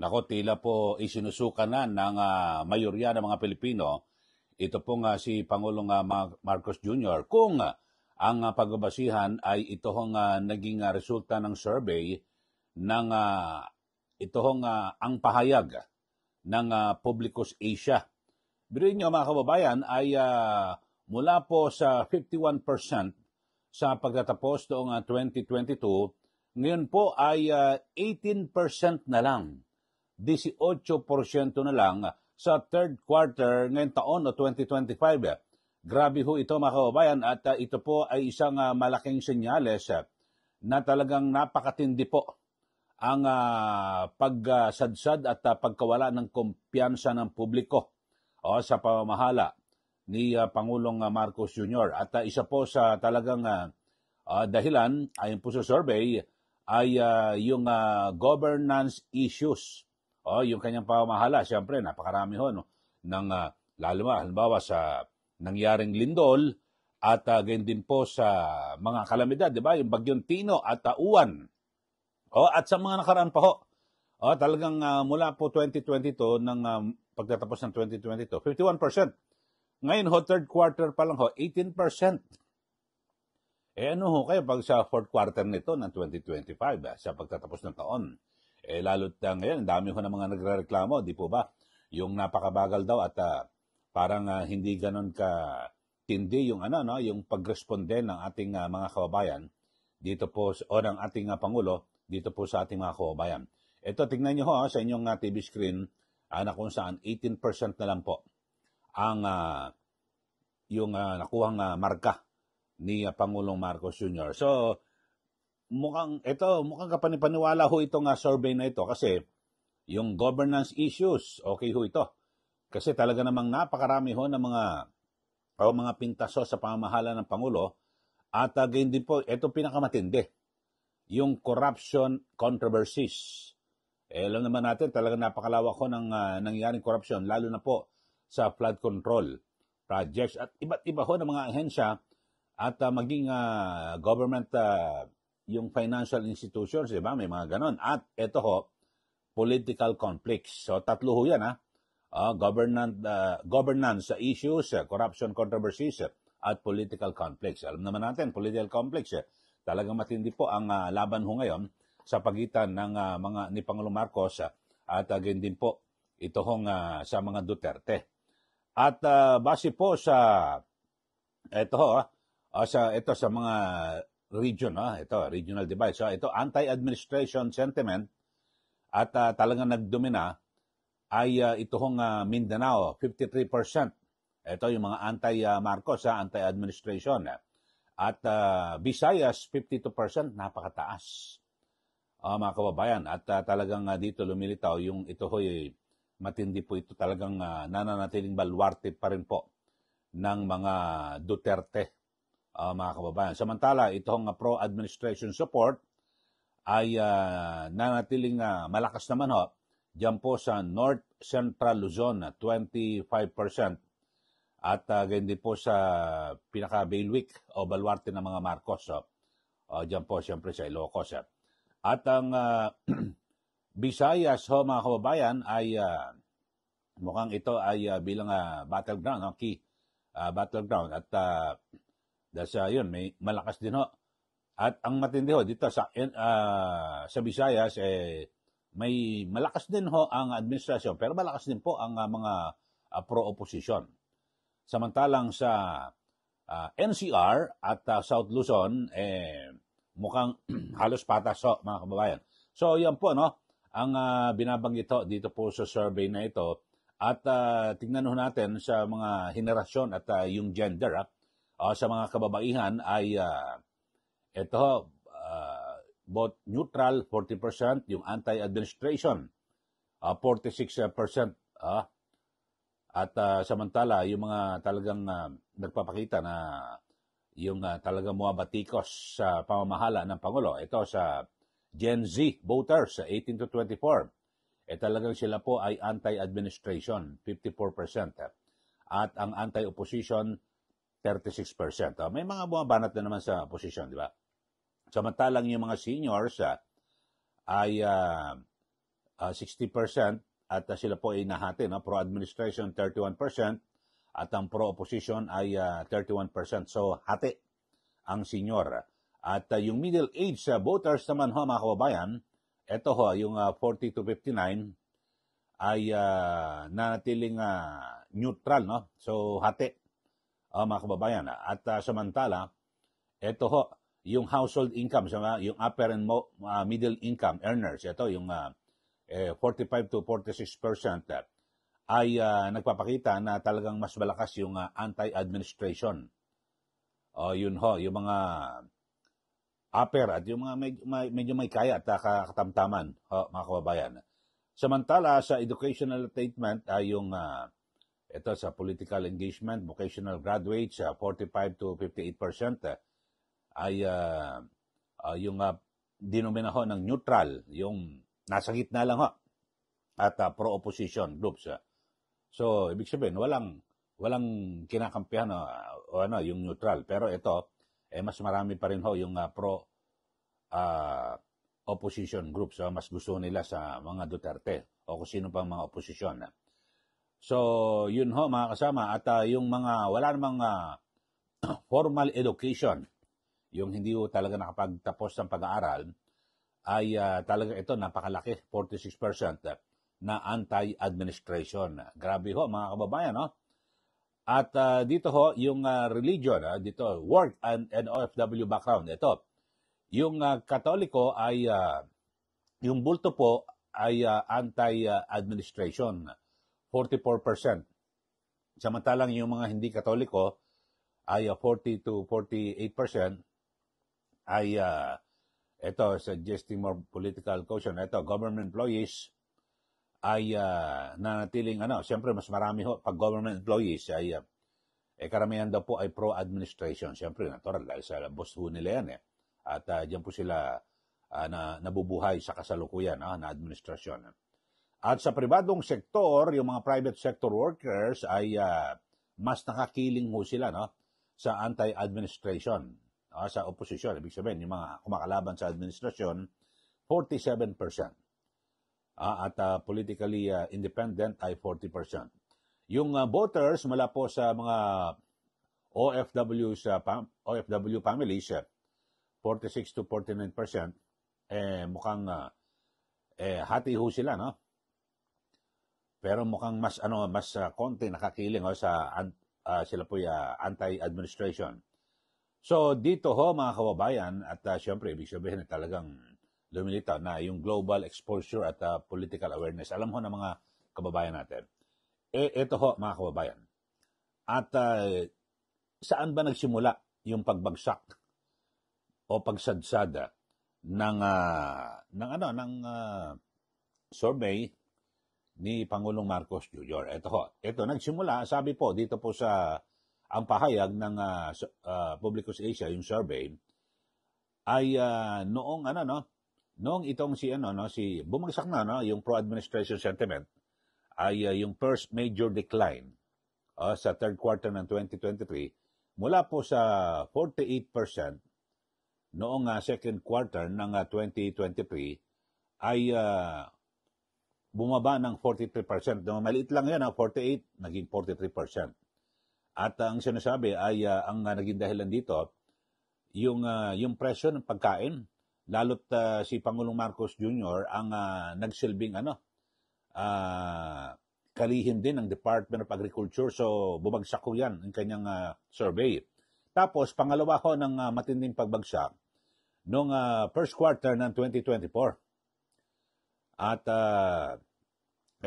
Nako, tila po isinusuka na ng mayorya ng mga Pilipino, ito pong si Pangulong Marcos Jr. kung ang pagbabasihan ay ito hong naging resulta ng survey ng ito hong ang pahayag ng Publicus Asia. Biruin nyo mga kababayan ay mula po sa 51% sa pagtatapos noong 2022, ngayon po ay 18% na lang. 18% na lang sa third quarter ngayong taon o 2025. Grabe ho ito mga kababayan at ito po ay isang malaking senyales na talagang napakatindi po ang pagsadsad at pagkawala ng kumpiyansa ng publiko sa pamamahala ni Pangulong Marcos Jr. At isa po sa talagang dahilan ayon po sa survey ay yung governance issues. Yung kanyang pamamahala, siyempre, napakarami ho, no? Lalo halimbawa sa nangyaring lindol at ganyan din po sa mga kalamidad, di ba? Yung Bagyong Tino at Uwan. At sa mga nakaraan pa ho, talagang mula po 2022, ng pagtatapos ng 2022, 51%. Ngayon ho, third quarter pa lang ho, 18%. Ano ho kayo pag sa fourth quarter nito ng 2025, sa pagtatapos ng taon? Lalo't ngayon, dami ho na mga nagrereklamo, di po ba? Yung napakabagal daw at parang hindi ganon ka tindi yung yung pagresponde ng ating mga kababayan dito po o ng ating Pangulo dito po sa ating mga kababayan. Ito, tingnan niyo ho sa inyong TV screen na kung saan 18% na lang po ang yung nakuhang marka ni Pangulong Marcos Jr. So, mukhang kapanipaniwala ho itong survey na ito kasi yung governance issues, okay ho ito. Kasi talaga namang napakarami ho ng mga pintaso sa pamamahala ng Pangulo at gayon din po, ito pinakamatindi, yung corruption controversies. Alam naman natin talaga napakalawak ho ng nangyaring corruption, lalo na po sa flood control projects at iba't iba ho ng mga ahensya at maging government yung financial institutions, di ba? May mga ganon. At ito ho, political conflicts. So, tatlo ho yan, governance issues, corruption controversies, at political conflicts. Alam naman natin, political conflicts, talagang matindi po ang laban ho ngayon sa pagitan ng ni Pangulong Marcos at again din po ito hong sa mga Duterte. At base po sa ito ho, sa mga region, ito, regional divide. So, ito, anti-administration sentiment at talagang nagdomina ay ito hong Mindanao, 53%. Ito yung mga anti-Marcos, anti-administration. At Visayas, 52%, napakataas. Mga kababayan, at talagang dito lumilitaw yung ito ho'y matindi po ito, talagang nananatiling baluarte pa rin po ng mga Duterte. Mga kababayan. Samantala, itong pro-administration support ay nanatiling malakas naman ho. Diyan po sa North Central Luzon, 25%. At ganyan din po sa pinaka-bailiwick o baluarte ng mga Marcos. Diyan po siyempre sa Ilocos. At ang Visayas ho mga kababayan ay mukhang ito ay bilang battleground, key battleground. At yun, may malakas din ho. At ang matindi ho, dito sa Visayas, may malakas din ho ang administrasyon, pero malakas din po ang mga pro-opposition. Samantalang sa NCR at South Luzon, mukhang halos patas ho, mga kababayan. So, yan po, ang binabanggit ho dito po sa survey na ito. At tingnan ho natin sa mga henerasyon at yung gender, sa mga kababaihan ay ito both neutral 40%, yung anti-administration 46%, at samantala yung mga talagang nagpapakita na yung talagang muwabatikos sa pamamahala ng Pangulo, ito sa Gen Z voters 18 to 24, talagang sila po ay anti-administration 54%, at ang anti-opposition 36%. May mga bumabanat na naman sa opposition, di ba? Samantalang yung mga seniors ay 60% at sila po ay nahati, no? Pro-administration 31% at ang pro-opposition ay 31%. So, hati ang senior. At yung middle age voters naman ho, mga kababayan, ito ho, yung 40 to 59 ay nanatiling neutral, no? So, hati, mga kababayan. At samantala, ito ho, yung household income, yung upper and middle income earners, ito yung 45 to 46% ay nagpapakita na talagang mas malakas yung anti-administration. Yun ho, yung mga upper at yung mga medyo may kaya at katamtaman, mga kababayan. Samantala, sa educational attainment ay yung ito sa political engagement, vocational graduates, 45 to 58% ay yung dinomina ho ng neutral, yung nasa gitna lang ho, at pro-opposition groups. So, ibig sabihin, walang kinakampihan yung neutral. Pero ito, mas marami pa rin ho yung pro-opposition groups. Mas gusto nila sa mga Duterte o kung sino pang mga opposition. So, yun ho mga kasama. At yung mga wala namang formal education, yung hindi ho talaga nakapagtapos ng pag-aaral, ay talaga ito napakalaki, 46% na anti-administration. Grabe ho mga kababayan, no? At dito ho, yung religion, dito, work and OFW background, ito. Yung Katoliko ay, yung bulto po ay anti-administration, 44%. Samantalang yung mga hindi Katoliko ay 40 to 48% ay ito, suggesting more political caution. Ito, government employees ay nanatiling, siyempre mas marami ho, pag government employees ay, karamihan daw po ay pro-administration. Siyempre, natural, dahil sa boss ho nila yan At diyan po sila nabubuhay sa kasalukuyan na administrasyon. At sa pribadong sektor, yung mga private sector workers ay mas nakakiling ho sila sa anti-administration. Sa opposition, ibig sabihin, yung mga kumakalaban sa administrasyon, 47%. At politically independent ay 40%. Yung voters mula po sa mga OFW families, 46 to 49%, mukhang hati ho sila, no? Pero mukhang mas konti nakakiling sa sila po anti-administration. So dito ho mga kababayan, at syempre ibig sabihin talagang lumilitaw na yung global exposure at political awareness. Alam ho ng mga kababayan natin. Ito ho mga kababayan. At saan ba nagsimula yung pagbagsak o pagsadsada ng survey ni Pangulong Marcos Jr. Ito nagsimula, sabi po dito po sa ang pahayag ng Publicus Asia, yung survey ay noong itong si bumagsak na yung pro-administration sentiment ay yung first major decline sa third quarter ng 2023 mula po sa 48% noong second quarter ng 2023 ay bumaba ng 43%. Maliit lang yan, 48, naging 43%. At ang sinasabi ay ang naging dahilan dito, yung presyo ng pagkain, lalo't si Pangulong Marcos Jr. ang nagsilbing kalihim din ng Department of Agriculture. So bumagsak ko yan ang kanyang survey. Tapos pangalawa ko ng matinding pagbagsak noong first quarter ng 2024. At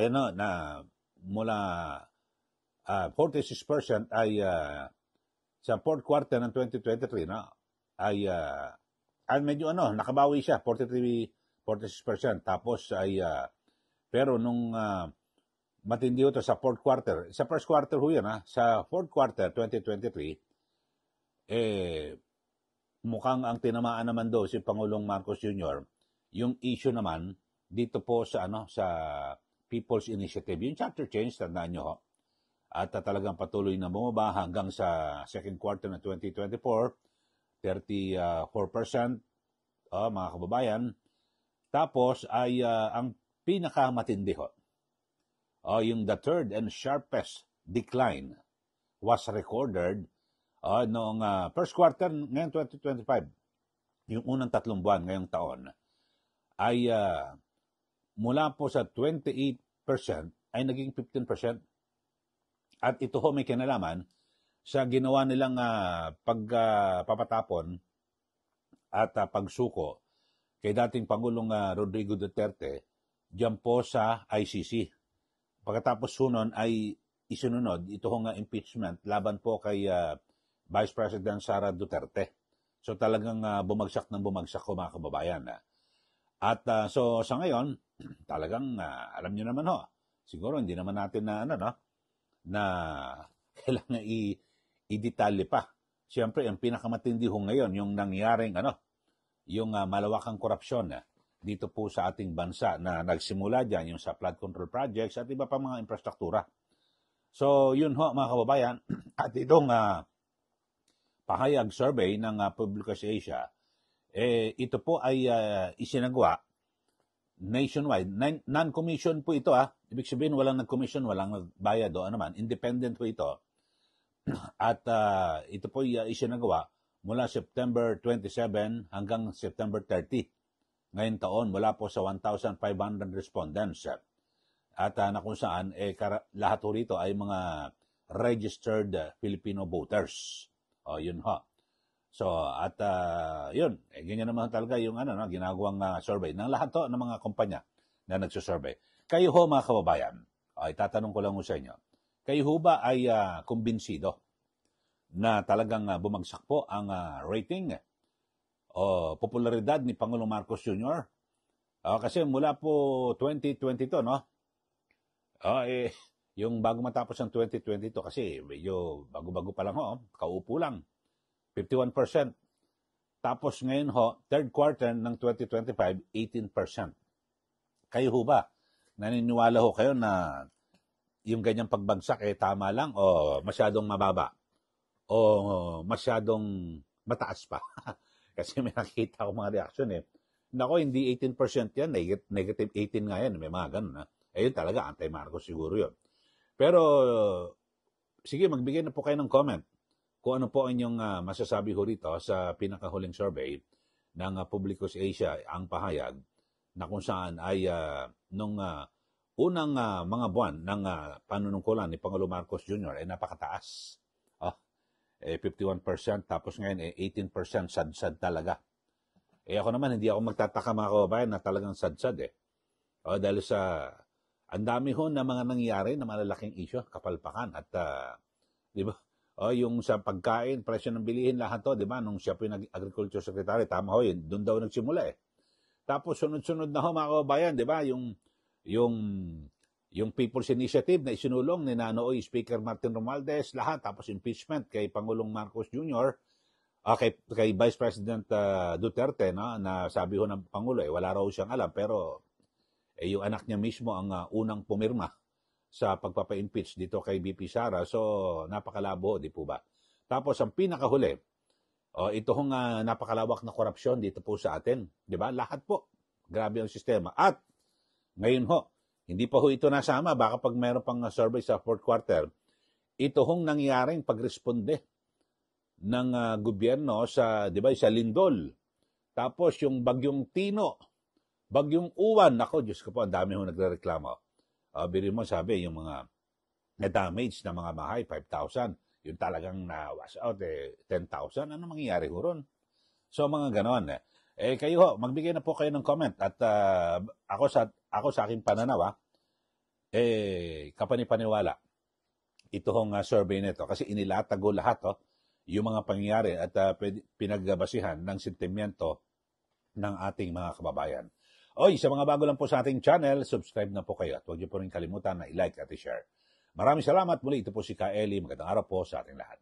na mula 46% ay sa fourth quarter ng 2023 ay medyo nakabawi siya 46%. Tapos ay pero nung matindi ito sa fourth quarter, sa first quarter ho yan sa fourth quarter 2023 mukhang ang tinamaan naman do si Pangulong Marcos Jr. yung issue naman dito po sa sa People's Initiative, yung chapter change, tandaan nyo ho. At talagang patuloy na bumaba hanggang sa second quarter ng 2024, 34%, mga kababayan. Tapos ay ang pinakamatindi ho, yung the third and sharpest decline was recorded noong first quarter ngayon 2025. Yung unang 3 buwan ngayong taon ay mula po sa 28% ay naging 15%. At ito ho may kinalaman sa ginawa nilang pagpapatapon at pagsuko kay dating Pangulong Rodrigo Duterte diyan po sa ICC. Pagkatapos sunon ay isinunod ito hong impeachment laban po kay Vice President Sara Duterte. So talagang bumagsak ng bumagsak ko mga kababayan. At so sa ngayon, talagang alam niyo naman ho, siguro hindi naman natin na kailangan i-detalye pa. Siyempre, ang pinakamatindi ho ngayon, yung nangyaring yung malawakang korupsyon dito po sa ating bansa na nagsimula dyan, yung sa flood control projects at iba pa mga infrastruktura. So, yun ho mga kababayan, at itong pahayag survey ng Publicus Asia, ito po ay isinagawa nationwide. Non-commission po ito. Ibig sabihin, walang nag-commission, walang nagbayad o naman. Independent po ito. At ito po ay isinagawa mula September 27 hanggang September 30. Ngayon taon, mula po sa 1,500 respondents. At na kung saan, lahat po rito ay mga registered Filipino voters. Yun ho. So, at yun, ganyan naman talaga yung ginagawang survey ng lahat to ng mga kumpanya na nagsusurvey. Kayo ho mga kababayan, itatanong ko lang sa inyo, kayo ho ba ay kumbinsido na talagang bumagsak po ang rating o popularidad ni Pangulong Marcos Jr.? Kasi mula po 2022, yung bago matapos ang 2022 kasi medyo bago-bago pa lang kaupo lang. 51%. Tapos ngayon third quarter ng 2025, 18%. Kayo ho ba? Naniniwala ho kayo na yung ganyang pagbagsak tama lang o masyadong mababa? O masyadong mataas pa? Kasi may nakita ko mga reaction Nako, hindi 18% yan. Negative 18 nga yan. May mga ganun. Yun talaga, anti-Marcos siguro yun. Pero, sige, magbigay na po kayo ng comment kung ano po inyong masasabi ho rito sa pinakahuling survey ng Publicus Asia, ang pahayag na kung saan ay nung unang mga buwan ng panunungkulan ni Pangulong Marcos Jr. ay napakataas. 51%, tapos ngayon 18% sad-sad talaga. Ako naman, hindi ako magtataka mga kababayan na talagang sad-sad dahil sa ang dami ho na mga nangyayari na malalaking issue, kapalpakan at di ba? Yung sa pagkain, presyo ng bilihin, lahat to, di ba? Nung siya po yung agriculture secretary, tama ho yun, doon daw nagsimula Tapos sunod-sunod na ho mga kababayan, di ba? Yung People's Initiative na isinulong ni Nanoy Speaker Martin Romualdez, lahat, tapos impeachment kay Pangulong Marcos Jr., kay Vice President Duterte, na sabi ho ng Pangulo, wala raw siyang alam, pero yung anak niya mismo ang unang pumirma sa pagpapa-impeach dito kay BP Sara. So, napakalabo, di po ba? Tapos, ang pinakahuli, ito hong napakalawak na korupsyon dito po sa atin. Di ba? Lahat po. Grabe ang sistema. At, ngayon hindi pa ito nasama. Baka pag mayroon pang survey sa fourth quarter, ito hong nangyaring pagresponde ng gobyerno sa, di ba, sa Lindol. Tapos, yung Bagyong Tino, Bagyong Uwan, ako, Diyos ko po, ang dami hong nagrereklamo. Biro mo, sabi, yung mga na-damage na mga bahay, 5,000. Yung talagang na-wash out, 10,000. Ano mangyayari ho ron? So, mga ganon. Kayo magbigay na po kayo ng comment. At ako sa aking pananaw, kapanipaniwala ito hong survey nito. Kasi inilatag ko lahat, yung mga pangyayari at pinagbasihan ng sentimiento ng ating mga kababayan. Sa mga bago lang po sa ating channel, subscribe na po kayo at huwag niyo po rin kalimutan na i-like at i-share. Maraming salamat muli. Ito po si Ka Eli. Magandang araw po sa ating lahat.